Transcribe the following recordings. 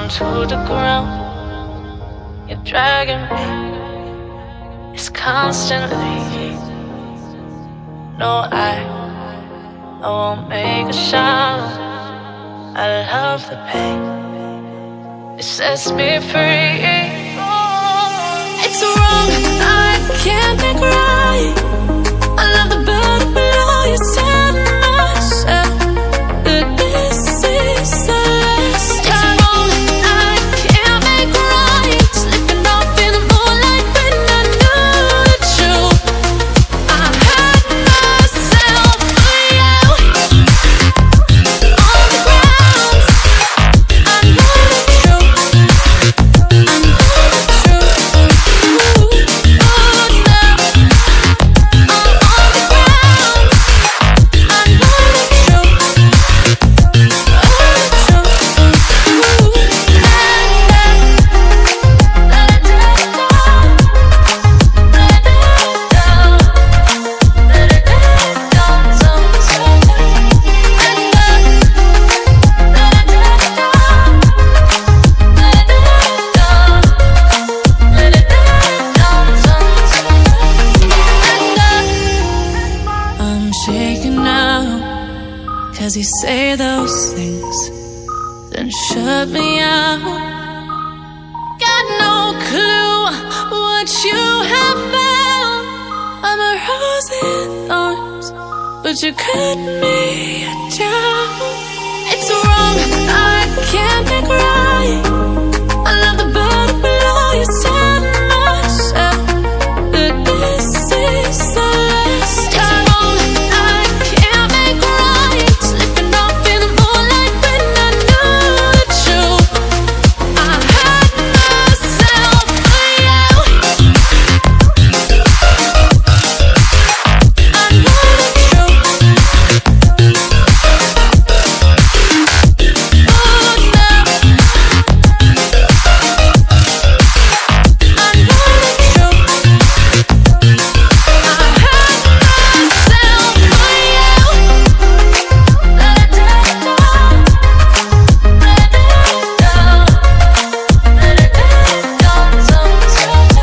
down to the ground. You're dragging me, it's constantly. No, I won't make a sound. I love the pain, it sets me free. It's wrong, I can't make right. I love the bird below you, said myself that this is the last time. It's wrong, I can't make right. Slipping off in the moonlight when I knew the truth. I had myself for you. On the ground, I know the truth. I know the truth. Oh, now I'm on the ground. I know the truth. Oh, the truth. I'm shaking now, 'cause you say those things, then shut me out. Got no clue what you have found. I'm a rose in thorns, but you cut me down. It's wrong, I can't make right. I love the bird below you, said myself that this is the last time. It's wrong, I can't make right. Slipping off in the moonlight when I knew the truth. I had myself for you. I know the truth. Oh, now I know the truth. I had myself for you. Let it down, let it down, let it down sometimes.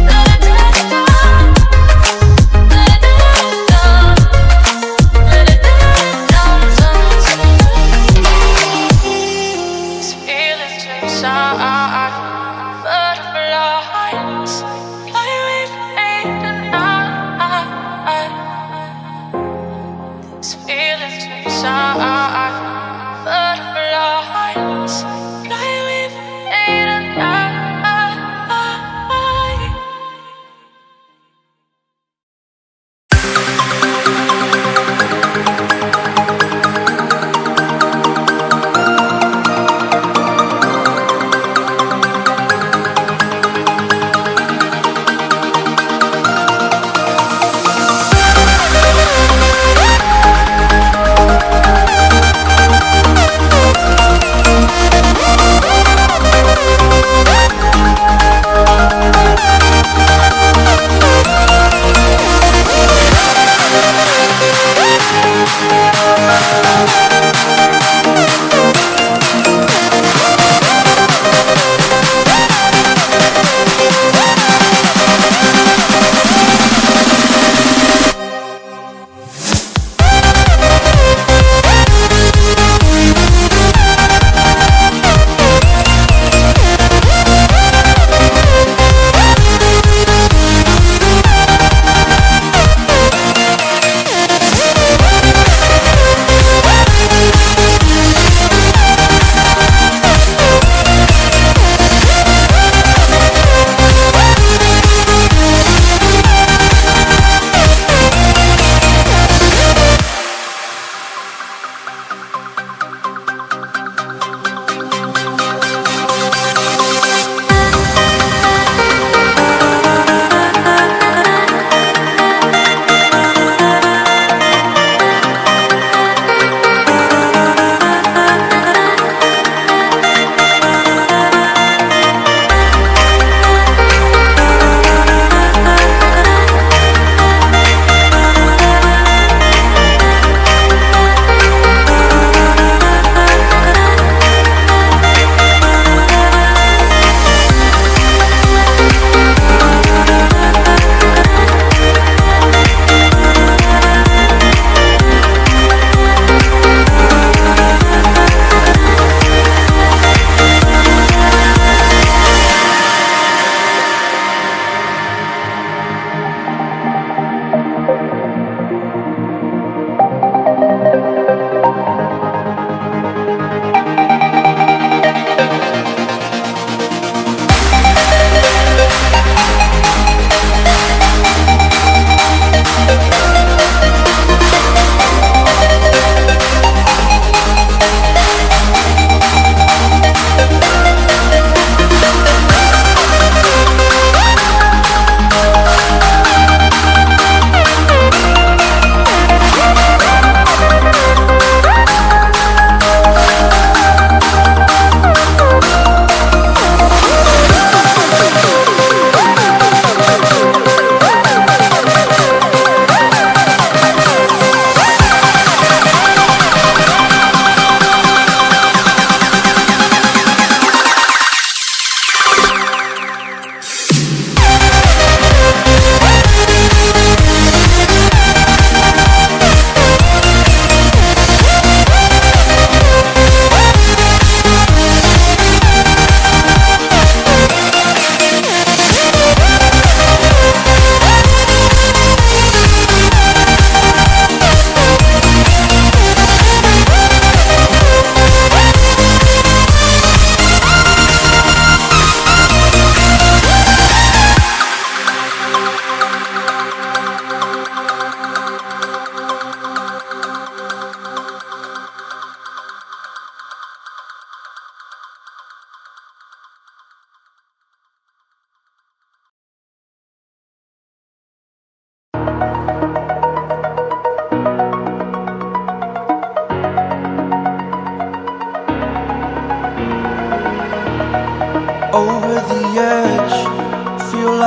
Let it down, let it down, let it down sometimes. These feelings inside, butterflies fly with me tonight. These feelings inside, butterflies fly with me tonight.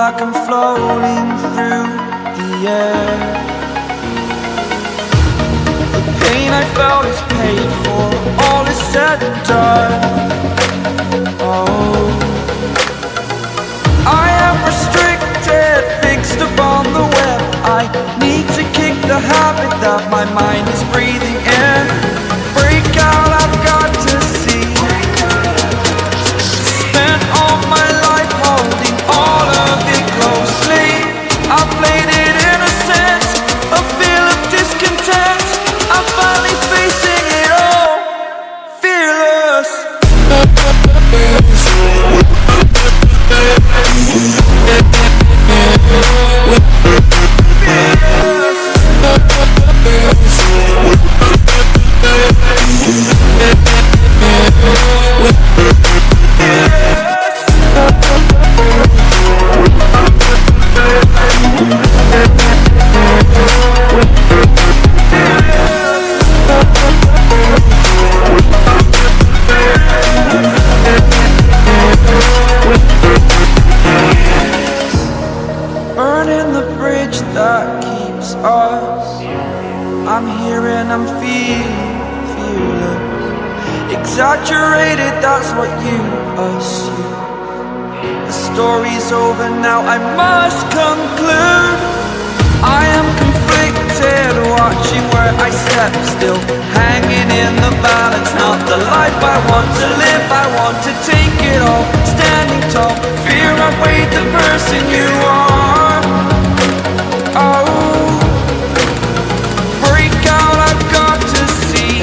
like I'm floating through the air. The pain I felt is paid for, all is said and done. Oh, I am restricted, fixed upon the web. I need to kick the habit that my mind is breathing in. Break out, I've got to see. Spent all my life holding all of it closely. I played it innocent, a feel of discontent. I'm finally facing it all, fearless. Burning the bridge that keeps us. I'm here and I'm feeling fearless. Exaggerated, that's what you assume. The story's over now, I must conclude. I am conflicted, watching where I step still, hanging in the balance. Not the life I want to live, I want to take it all. Standing tall, fear outweighed the person you are. Oh, break out, I've got to see.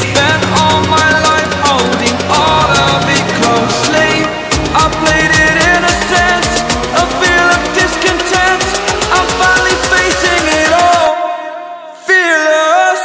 Spent all my life holding all of it closely. I played it innocent, a feel of discontent. I'm finally facing it all, fearless.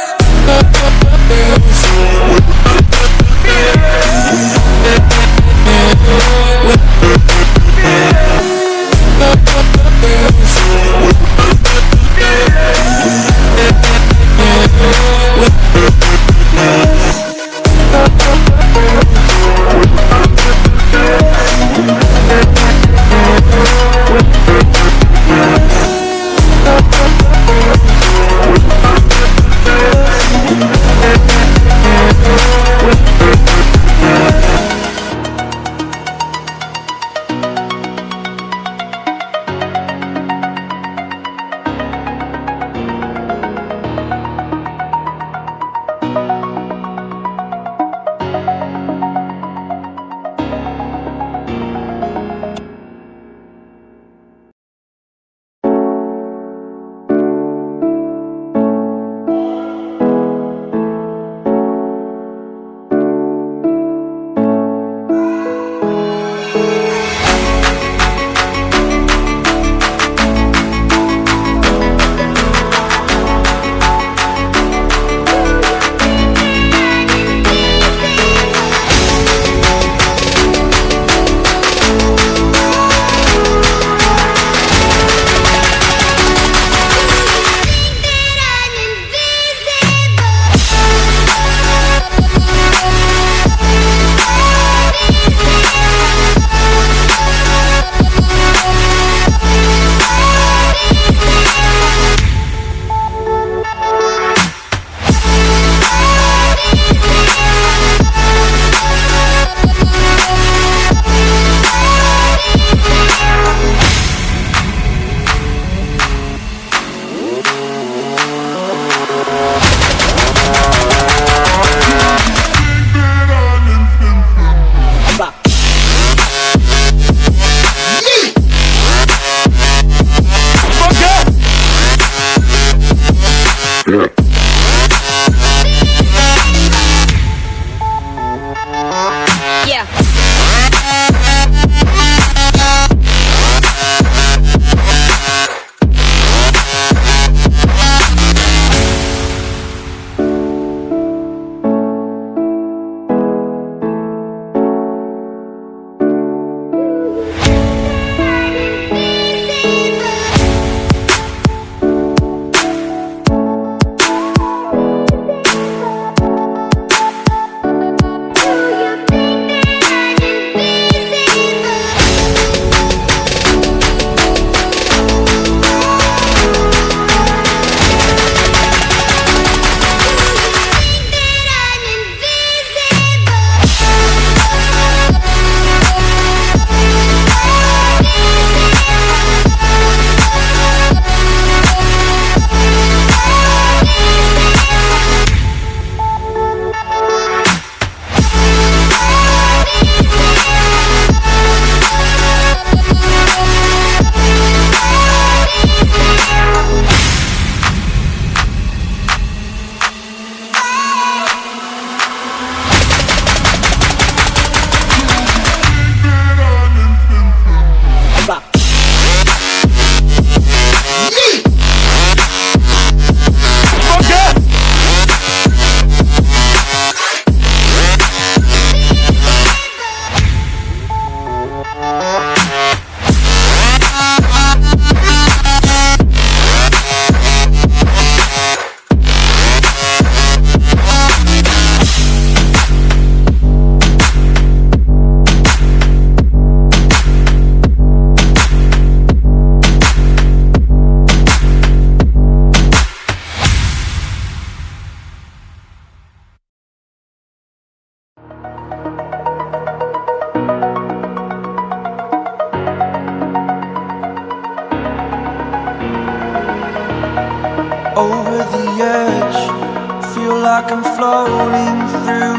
feel like I'm floating through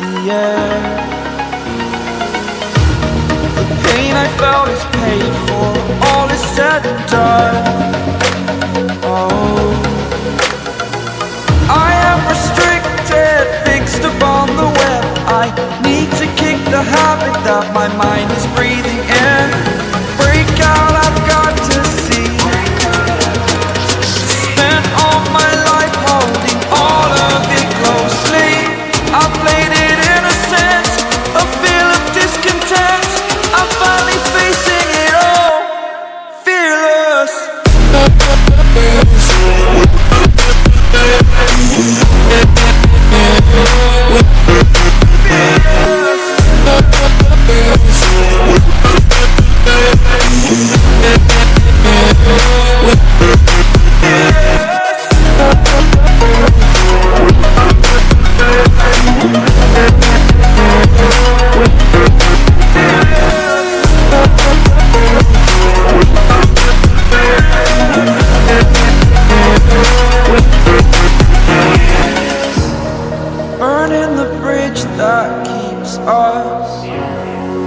the air. The pain I felt is paid for, all is said and done. Oh, I am restricted, fixed upon the web. I need to kick the habit that my mind is breathing in. Break out, I've got to see. Spent all my life holding all of it closely. I played it innocent, a feel of discontent. I'm finally facing it all, fearless. Burning the bridge that keeps us.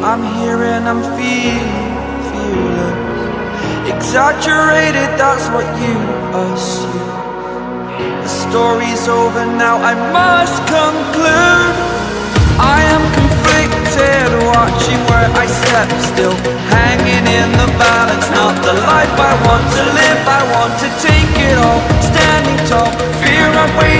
I'm here and I'm feeling fearless. Exaggerated, that's what you assume. The story's over now, I must conclude. I am conflicted, watching where I step still, hanging in the balance. Not the life I want to live, I want to take it all. Standing tall, fear I'm waiting.